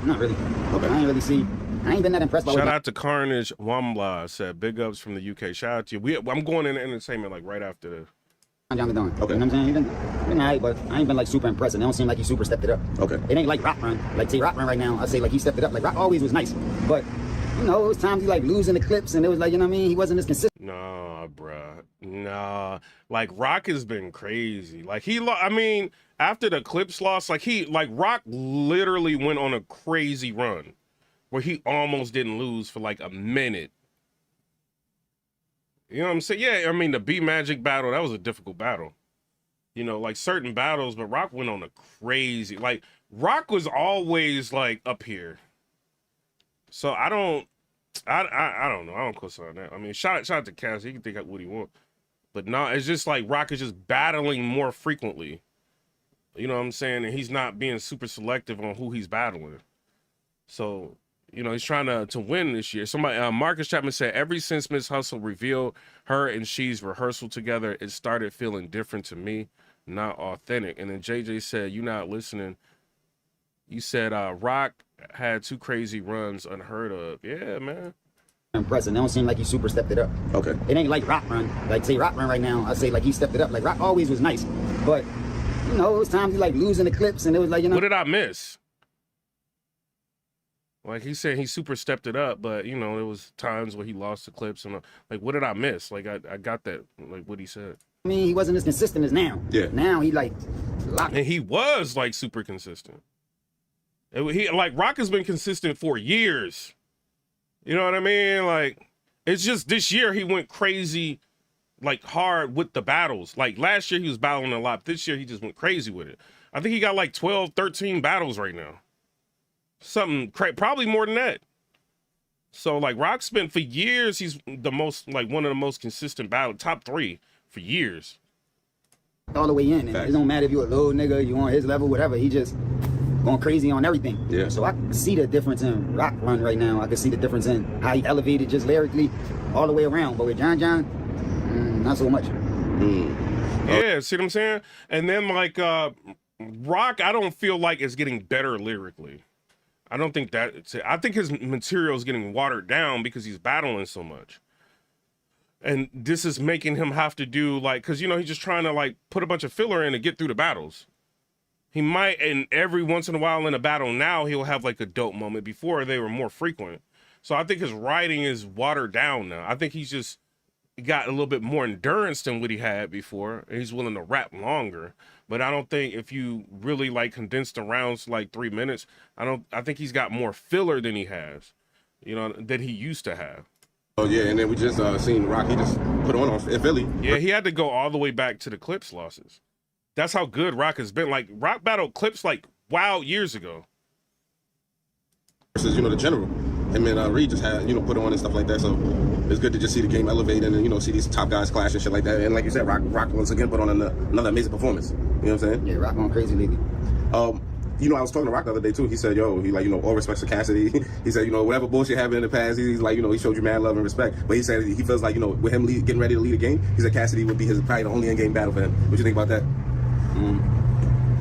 Not really. Okay. I ain't really see. I ain't been that impressed by Shout out to Carnage Wambla, said big ups from the UK. Shout out to you. I'm going into entertainment like right after the John doing. Okay. You know what I'm saying? He been alright, but I ain't been like super impressed. And it don't seem like he super stepped it up. Okay. It ain't like Rock Run. Like TAY ROC right now, I say like he stepped it up. Like Rock always was nice. But you know, it was times he like losing the clips and it was like, you know what I mean? He wasn't as consistent. No, Nah, bruh. Nah. Like, Rock has been crazy. Like, I mean, after the Clips loss, like, Rock literally went on a crazy run where he almost didn't lose for like a minute. You know what I'm saying? Yeah, I mean, the B Magic battle, that was a difficult battle. You know, like certain battles, but Rock went on a crazy, like, Rock was always like up here. So I don't know. I don't co-sign that. I mean, shout out to Cassidy. He can think what he want. But no, it's just like Rock is just battling more frequently. You know what I'm saying? And he's not being super selective on who he's battling. So, you know, he's trying to win this year. Somebody, Marcus Chapman said, ever since Miss Hustle revealed her and she's rehearsal together, it started feeling different to me, not authentic. And then JJ said, you not listening. You said Rock had 2 crazy runs unheard of. Yeah, man. Impressive. It don't seem like he super stepped it up. Okay. It ain't like Rock run. Like, say Rock run right now, I say like he stepped it up. Like, Rock always was nice. But, you know, it was times he like losing the clips and it was like, you know. What did I miss? Like he said, he super stepped it up, but you know, there was times where he lost the clips and like, what did I miss? Like I got that, like what he said. I mean, he wasn't as consistent as now. Yeah. Now he like locked. And he was like super consistent. He like Rock has been consistent for years. You know what I mean? Like it's just this year he went crazy, like hard with the battles. Like last year he was battling a lot. This year he just went crazy with it. I think he got like 12, 13 battles right now. Something probably more than that. So like Rock's been for years, he's the most like one of the most consistent battle, top 3 for years. All the way in. And it don't matter if you're a little nigga, you on his level, whatever. He just going crazy on everything. Yeah. So I can see the difference in Rock run right now. I can see the difference in how he elevated just lyrically all the way around. But with John, not so much. Yeah, see what I'm saying? And then like Rock, I don't feel like it's getting better lyrically. I don't think that. I think his material is getting watered down because he's battling so much. And this is making him have to do like, because, you know, he's just trying to like put a bunch of filler in to get through the battles. He might, and every once in a while in a battle now, he'll have like a dope moment. Before they were more frequent. So I think his writing is watered down now. I think he's just got a little bit more endurance than what he had before. And he's willing to rap longer. But I don't think if you really like condense the rounds to like 3 minutes, I think he's got more filler than he has, you know, than he used to have. Oh yeah, and then we just seen Rock. He just put on Philly. Yeah, he had to go all the way back to the Clips losses. That's how good Rock has been. Like Rock battled Clips like wild years ago. Versus, you know, the general. Him and Reed just had, you know, put on and stuff like that. So it's good to just see the game elevate and, you know, see these top guys clash and shit like that. And like you said, Rock once again put on another amazing performance. You know what I'm saying? Yeah, Rock going crazy lately. You know, I was talking to Rock the other day too. He said, yo, he like, you know, all respects to Cassidy. He said, you know, whatever bullshit happened in the past, he's like, you know, he showed you mad love and respect. But he said he feels like, you know, with him getting ready to lead a game, he said Cassidy would be probably the only in-game battle for him. What you think about that?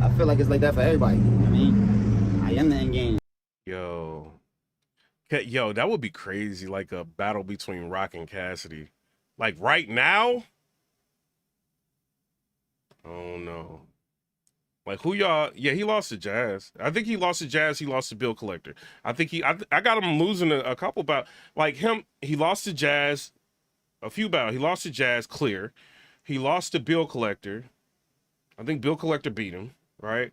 I feel like it's like that for everybody. You know what I mean? I am the in-game. Yo, that would be crazy, like a battle between Rock and Cassidy. Like right now? Oh no. Like who y'all? Yeah, he lost to Jazz. I think he lost to Jazz. He lost to Bill Collector. I think I got him losing a couple battles. Like him, he lost to Jazz a few battles. He lost to Jazz clear. He lost to Bill Collector. I think Bill Collector beat him, right?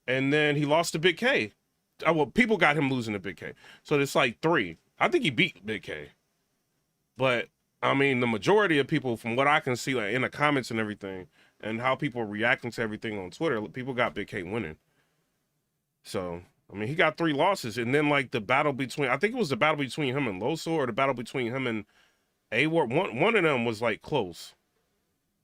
And then he lost to Big K. Well, people got him losing to Big K. So it's like 3. I think he beat Big K. But I mean, the majority of people, from what I can see, like in the comments and everything, and how people are reacting to everything on Twitter, people got Big K winning. So, I mean, he got 3 losses. And then, like, the battle between, I think it was the battle between him and Loso, or the battle between him and A-Ward. One of them was, like, close.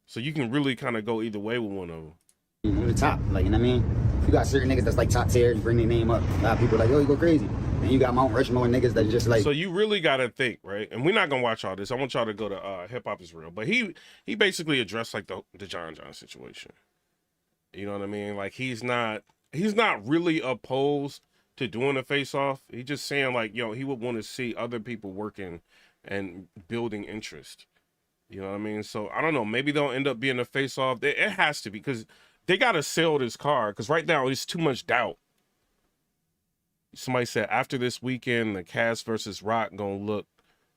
So you can really kind of go either way with one of them. On the top, like, you know what I mean? You got certain niggas that's like top tier, you bring their name up. A lot of people are like, yo, you go crazy. And you got Mount Rushmore niggas that just like. So you really got to think, right? And we're not going to watch all this. I want y'all to go to Hip Hop Is Real. But he basically addressed like the John situation. You know what I mean? Like he's not really opposed to doing a face-off. He's just saying like, yo, he would want to see other people working and building interest. You know what I mean? So I don't know. Maybe they'll end up being a face-off. It has to be, because they got to sell this car, because right now it's too much doubt. Somebody said after this weekend, the Cass versus Rock gonna look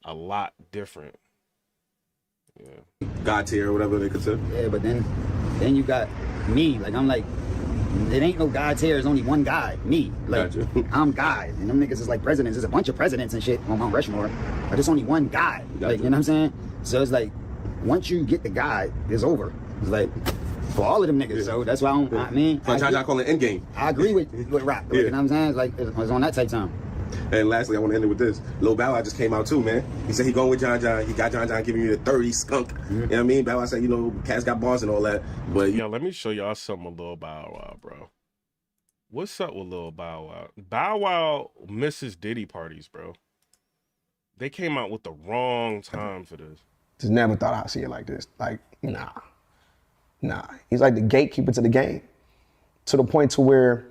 a lot different. Yeah. God tier or whatever they consider. Yeah, but then you got me. Like, I'm like, it ain't no God tier. There's only one guy, me. Like, Gotcha. I'm God. And them niggas is like presidents. There's a bunch of presidents and shit on Mount Rushmore, but there's only one guy. Gotcha. Like, you know what I'm saying? So it's like, once you get the guy, it's over. It's like, for all of them niggas. So that's why I mean. Like John John calling Endgame. I agree with Rock. Like, Yeah. you know what I'm saying? It's like, it was on that type time. And lastly, I want to end it with this. Lil Bow Wow just came out too, man. He said he going with John John. He got John John giving you the 30 skunk. You know what I mean? Bow Wow said, you know, cats got bars and all that. But Yo, let me show y'all something with Lil Bow Wow, bro. What's up with Lil Bow Wow? Bow Wow misses Diddy parties, bro. They came out with the wrong time for this. Just never thought I'd see it like this. Like, nah. He's like the gatekeeper to the game. To the point to where,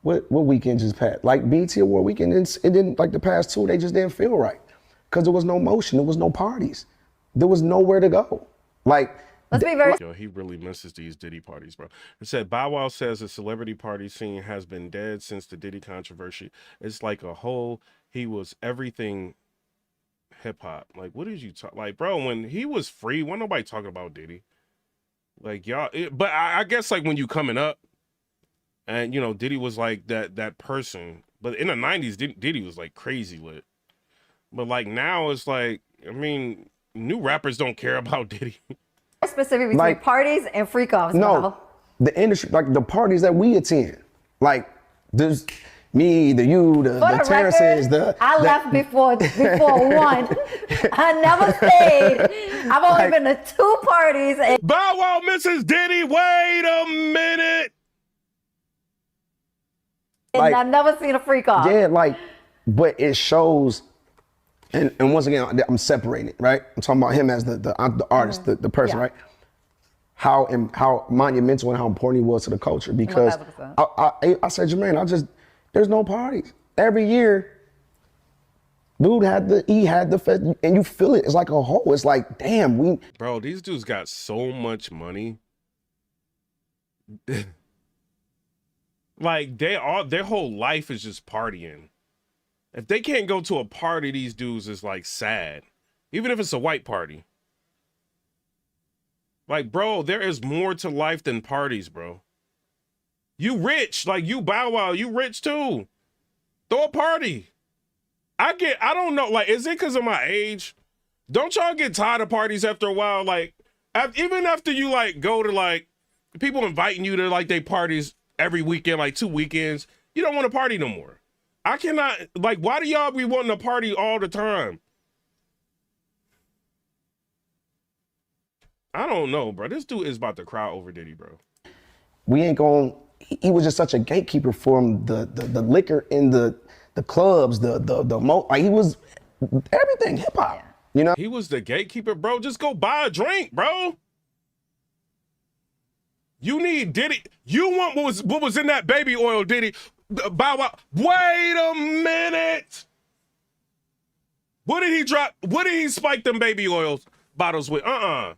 what weekend just passed? Like BT Award weekend, it didn't, like the past two, they just didn't feel right. Because there was no motion, there was no parties. There was nowhere to go. Like, let's be very Yo, he really misses these Diddy parties, bro. It said Bow Wow says the celebrity party scene has been dead since the Diddy controversy. It's like a whole, he was everything hip hop. Like, what did you talk? Like, bro, when he was free, wasn't nobody talking about Diddy. Like, y'all, but I guess like when you coming up, and you know, Diddy was like that person. But in the 90s, Diddy was like crazy lit. But like now, it's like, I mean, new rappers don't care about Diddy. specific between Like, parties and freak offs. no, the industry, like the parties that we attend, like there's me, the Terrences, I left before one. I never stayed. I've only been to 2 parties. And Bow Wow misses Diddy. Wait a minute. Like, I've never seen a freak off. Yeah, like, but it shows, and once again, I'm separating it, right? I'm talking about him as the artist, the person, Yeah. right? How monumental and how important he was to the culture, because 1,000%. I said, Jermaine, there's no parties. Every year, dude had the fest, and you feel it. It's like a whole. It's like, damn, Bro, these dudes got so much money. Like their whole life is just partying. If they can't go to a party, these dudes is like sad. Even if it's a white party. Like, bro, there is more to life than parties, bro. You rich, like you Bow Wow, you rich too. Throw a party. I don't know, like, is it because of my age? Don't y'all get tired of parties after a while? Like, even after you like go to like people inviting you to like they parties every weekend, like 2 weekends, you don't want to party no more. I cannot, like, why do y'all be wanting to party all the time? I don't know, bro. This dude is about to cry over Diddy, bro. we ain't going. He was just such a gatekeeper for him. The liquor in the clubs, like he was everything hip hop. You know, He was the gatekeeper, bro. Just go buy a drink, bro. You need Diddy. You want what was in that baby oil, Diddy? Bow Wow. Wait a minute. What did he drop? What did he spike them baby oil bottles with? I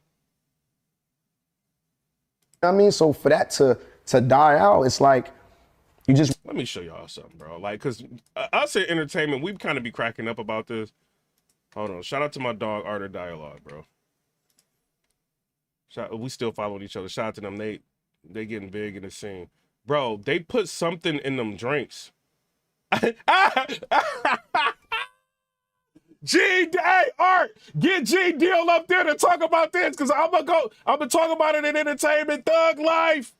mean, so for that to die out, it's like you just. Let me show y'all something, bro. Like, cause us at entertainment, we kind of be cracking up about this. Hold on. Shout out to my dog, Art of Dialogue, bro. We still following each other. Shout out to them. They getting big in the scene. Bro, they put something in them drinks. Hey, Art, get G Deal up there to talk about this, because I'm gonna talk about it in Entertainment Thug Life.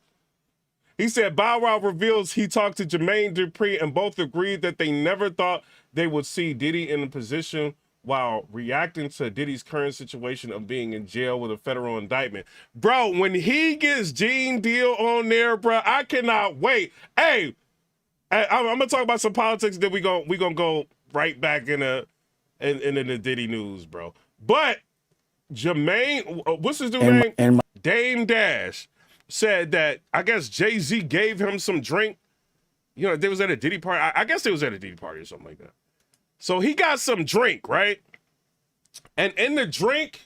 He said Bow Wow reveals he talked to Jermaine Dupri and both agreed that they never thought they would see Diddy in a position while reacting to Diddy's current situation of being in jail with a federal indictment. Bro, when he gets Gene Deal on there, bro, I cannot wait. Hey, I'm gonna talk about some politics, then we gonna go right back in the Diddy news, bro. But Jermaine, what's his new name? Dame Dash said that I guess Jay-Z gave him some drink. You know, they was at a Diddy party. I guess they was at a Diddy party or something like that. So he got some drink, right? And in the drink,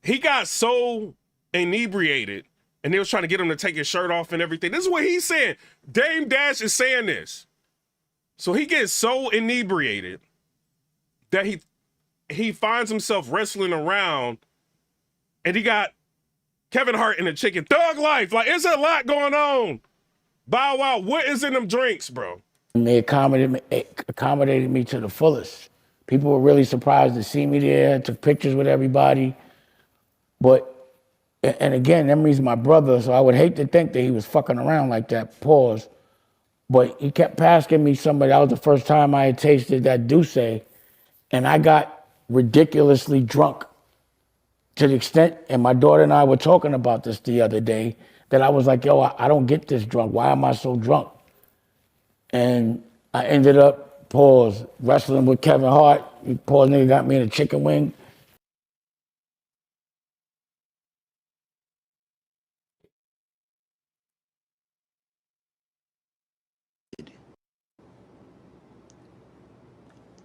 he got so inebriated, and they was trying to get him to take his shirt off and everything. This is what he's saying. Dame Dash is saying this. So he gets so inebriated that he he finds himself wrestling around, and he got Kevin Hart and the chicken. Thug life. Like, it's a lot going on. Bow Wow, what is in them drinks, bro? And they accommodated me to the fullest. People were really surprised to see me there, took pictures with everybody. But, and again, Emery's my brother, so I would hate to think that he was fucking around like that, pause. But he kept passing me somebody. That was the first time I had tasted that Douce, and I got ridiculously drunk to the extent, and my daughter and I were talking about this the other day, that I was like, yo, I don't get this drunk. Why am I so drunk? And I ended up, pause, wrestling with Kevin Hart. Pause, nigga got me in a chicken wing.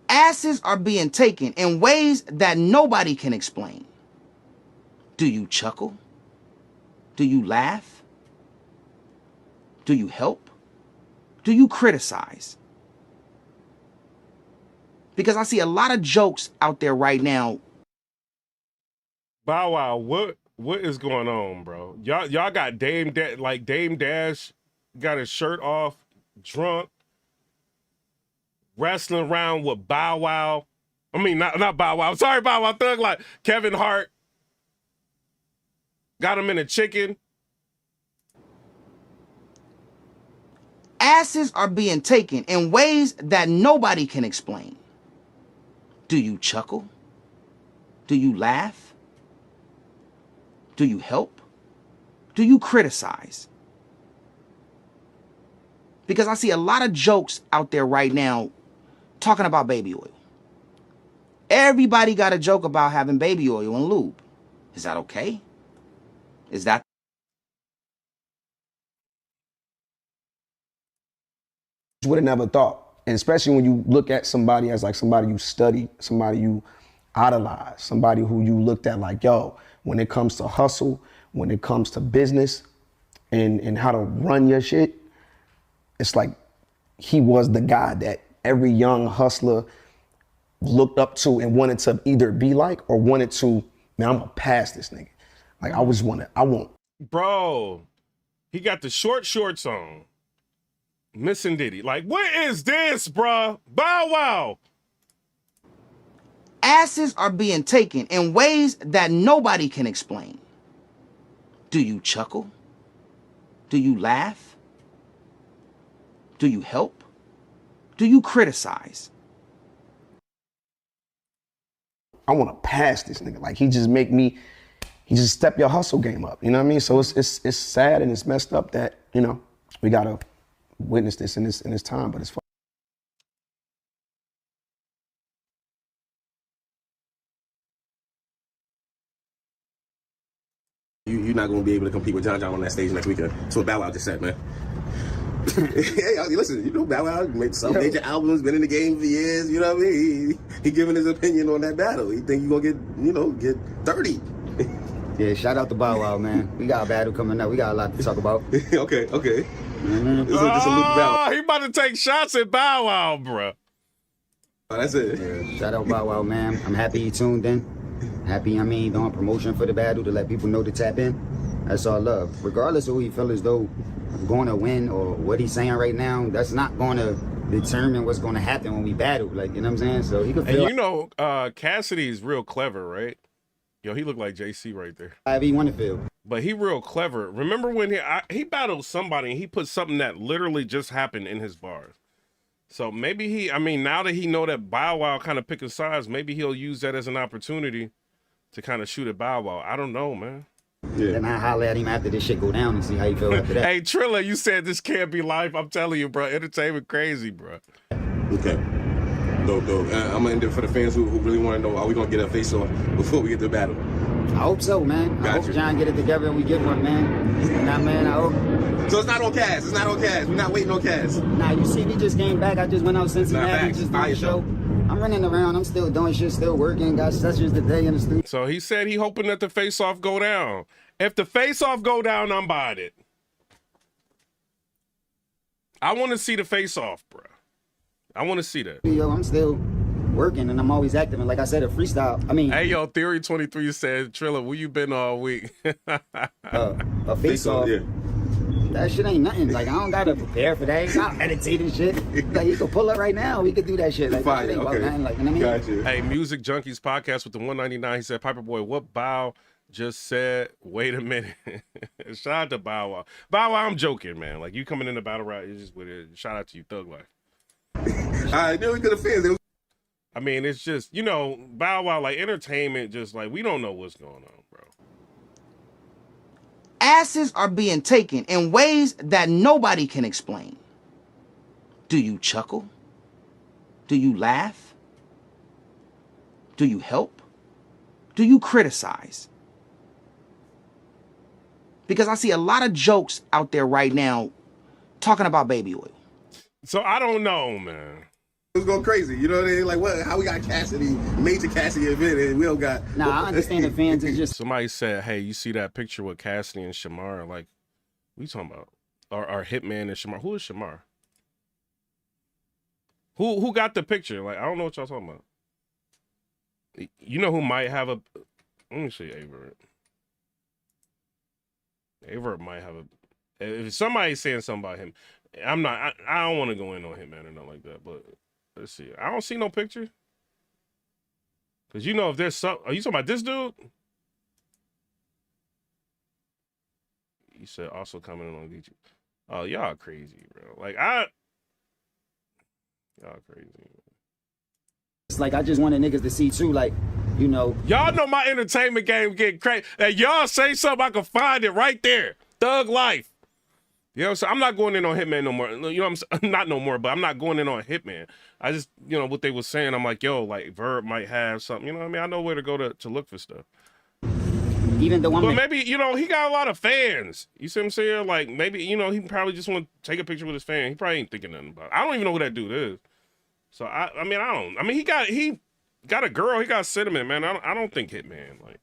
Asses are being taken in ways that nobody can explain. Do you chuckle? Do you laugh? Do you help? Do you criticize? Because I see a lot of jokes out there right now. Bow Wow, what is going on, bro? Y'all got Dame Dash got his shirt off, drunk, wrestling around with Bow Wow. I mean, not Bow Wow. Sorry, Bow Wow. Thug Life. Kevin Hart got him in a chicken. Asses are being taken in ways that nobody can explain. Do you chuckle? Do you laugh? Do you help? Do you criticize? Because I see a lot of jokes out there right now talking about baby oil. Everybody got a joke about having baby oil and lube. Is that okay? Is that? Would have never thought. And especially when you look at somebody as like somebody you study, somebody you idolize, somebody who you looked at like, yo, when it comes to hustle, when it comes to business and how to run your shit, it's like he was the guy that every young hustler looked up to and wanted to either be like or wanted to, man, I'm gonna pass this nigga. Like I want. Bro, he got the short shorts on. Missing Diddy. Like, what is this, bruh? Bow Wow. Asses are being taken in ways that nobody can explain. Do you chuckle? Do you laugh? Do you help? Do you criticize? I want to pass this nigga. Like he just step your hustle game up. You know what I mean? So it's sad and it's messed up that, you know, we gotta witness this in this time, but it's fun. You're not going to be able to compete with John John on that stage next weekend. That's what Bow Wow just said, man. Hey, listen, you know Bow Wow made some major albums, been in the game for years, you know what I mean? He giving his opinion on that battle. He think you going to get 30. Yeah, shout out to Bow Wow, man. We got a battle coming up. We got a lot to talk about. Okay. Mm-hmm. Just a Luke Bow. He about to take shots at Bow Wow, bro. Oh, that's it. Yeah, shout out Bow Wow, man. I'm happy he tuned in. Happy, doing promotion for the battle to let people know to tap in. That's all love. Regardless of who he feel as though going to win or what he's saying right now, that's not going to determine what's going to happen when we battle. Like, you know what I'm saying? So he could feel. And you know, Cassidy is real clever, right? Yo, he looked like JC right there. However he want to feel. But he real clever. Remember when he battled somebody and he put something that literally just happened in his bars. So maybe now that he know that Bow Wow kind of picking sides, maybe he'll use that as an opportunity to kind of shoot at Bow Wow. I don't know, man. Yeah. And I holler at him after this shit go down and see how he feel after that. Hey, Trilla, you said this can't be live. I'm telling you, bro. Entertainment crazy, bro. Okay. Dope. I'm going to end it for the fans who really want to know, are we going to get a face-off before we get to the battle? I hope so, man. I hope John get it together and we get one, man. Nah, man, I hope. So it's not on Cass. We're not waiting on Cass. Nah, you see, we just came back. I just went out Cincinnati, just doing a show. I'm running around. I'm still doing shit, still working. Got sessions today in the studio. So he said he hoping that the face-off go down. If the face-off go down, I'm buying it. I want to see the face-off, bro. I want to see that. Yo, I'm still working and I'm always active. And like I said, a freestyle. I mean, Hey, yo, Theory 23 said, Trilla, where you been all week? a face off. Yeah. That shit ain't nothing. Like, I don't gotta prepare for that. I meditate and shit. Like, you can pull up right now. We could do that shit. Like, Fire, think about okay. nothing. Like, you know what I mean? Gotcha. Hey, Music Junkies podcast with the 199. He said, PIPERBOY, what Bow just said? Wait a minute. Shout out to Bow Wow. Bow Wow, I'm joking, man. Like, you coming in the battle rap, it's just with it. Shout out to you, Thug Life. All right, then we to the fans. I mean, it's just, you know, Bow Wow, like, entertainment, just like, we don't know what's going on, bro. Asses are being taken in ways that nobody can explain. Do you chuckle? Do you laugh? Do you help? Do you criticize? Because I see a lot of jokes out there right now talking about baby oil. So I don't know, man. It was going crazy. You know what I mean? Like, what? How we got Cassidy, major Cassidy event, and we don't got. Nah, I understand the fans is just. Somebody said, hey, you see that picture with Cassidy and Shamar? Like, what you talking about? Or Hitman and Shamar. Who is Shamar? Who got the picture? Like, I don't know what y'all talking about. You know who might have a... Let me see Avert. Avert might have a... If somebody's saying something about him, I'm not... I don't want to go in on Hitman or nothing like that, but let's see. I don't see no picture. Because you know if there's some... Are you talking about this dude? You said also coming in on YouTube. Oh, y'all crazy, bro. Like, y'all crazy. It's like, I just wanted niggas to see too, like, you know. Y'all know my entertainment game getting crazy. And y'all say something, I can find it right there. Thug Life. You know what I'm saying? I'm not going in on Hitman no more. You know what I'm saying? Not no more, but I'm not going in on Hitman. I just, you know, what they were saying, I'm like, yo, like, Verb might have something. You know what I mean? I know where to go to look for stuff. Even though I'm. But maybe, you know, he got a lot of fans. You see what I'm saying? Like, maybe, you know, he probably just want to take a picture with his fan. He probably ain't thinking nothing about it. I don't even know who that dude is. So, I mean, he got a girl. He got sentiment, man. I don't think Hitman, like,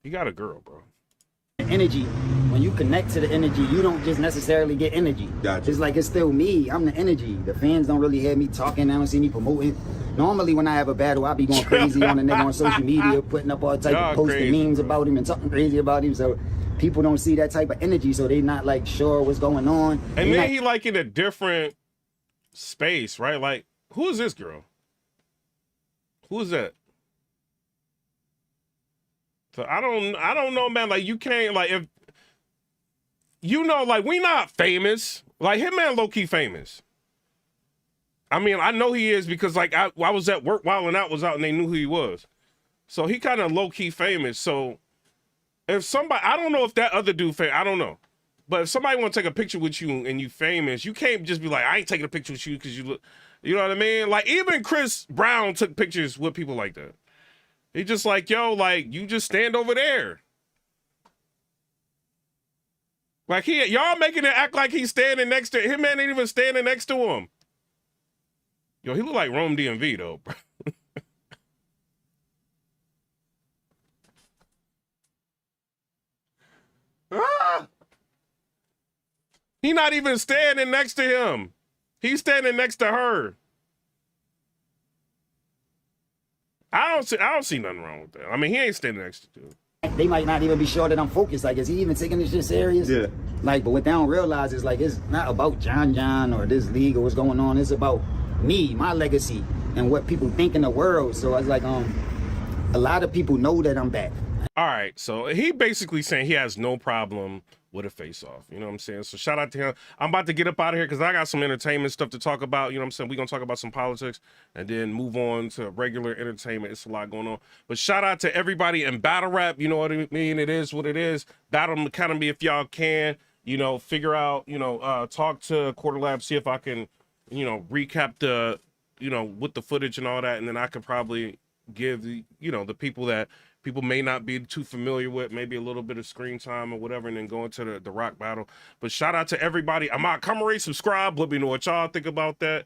he got a girl, bro. Energy. When you connect to the energy, you don't just necessarily get energy. Gotcha. It's like, it's still me. I'm the energy. The fans don't really hear me talking. They don't see me promoting. Normally, when I have a battle, I'll be going crazy on the nigga on social media, putting up all type of posting crazy, memes bro. about him and talking crazy about him. So people don't see that type of energy, so they not like sure what's going on. And then he like in a different space, right? Like, who is this girl? Who is that? So I don't know, man. Like, you can't, like, if you know, like, we not famous. Like, Hitman low-key famous. I mean, I know he is because, like, I was at work Wildin' Out was out and they knew who he was. So he kind of low-key famous. So if somebody, I don't know if that other dude famous, I don't know. But if somebody want to take a picture with you and you famous, you can't just be like, I ain't taking a picture with you because you look, you know what I mean? Like, even Chris Brown took pictures with people like that. He just like, yo, like, you just stand over there. Like, y'all making it act like he's standing next to him, man, ain't even standing next to him. Yo, he look like Rome DMV, though, bro. He not even standing next to him. He's standing next to her. I don't see nothing wrong with that. I mean, he ain't standing next to dude. They might not even be sure that I'm focused. Like, is he even taking this shit serious? Yeah. Like, but what they don't realize is, like, it's not about John or this league or what's going on. It's about me, my legacy, and what people think in the world. So it's like, a lot of people know that I'm back. All right, so he basically saying he has no problem with a face-off. You know what I'm saying? So shout out to him. I'm about to get up out of here because I got some entertainment stuff to talk about. You know what I'm saying? We're going to talk about some politics and then move on to regular entertainment. It's a lot going on. But shout out to everybody in battle rap. You know what I mean? It is what it is. Battle Academy, if y'all can, you know, figure out, you know, talk to Quarter Lab, see if I can, you know, recap the, you know, with the footage and all that. And then I could probably give the, you know, the people that people may not be too familiar with, maybe a little bit of screen time or whatever, and then go into the rock battle. But shout out to everybody. I'm out. Come rate, subscribe. Let me know what y'all think about that.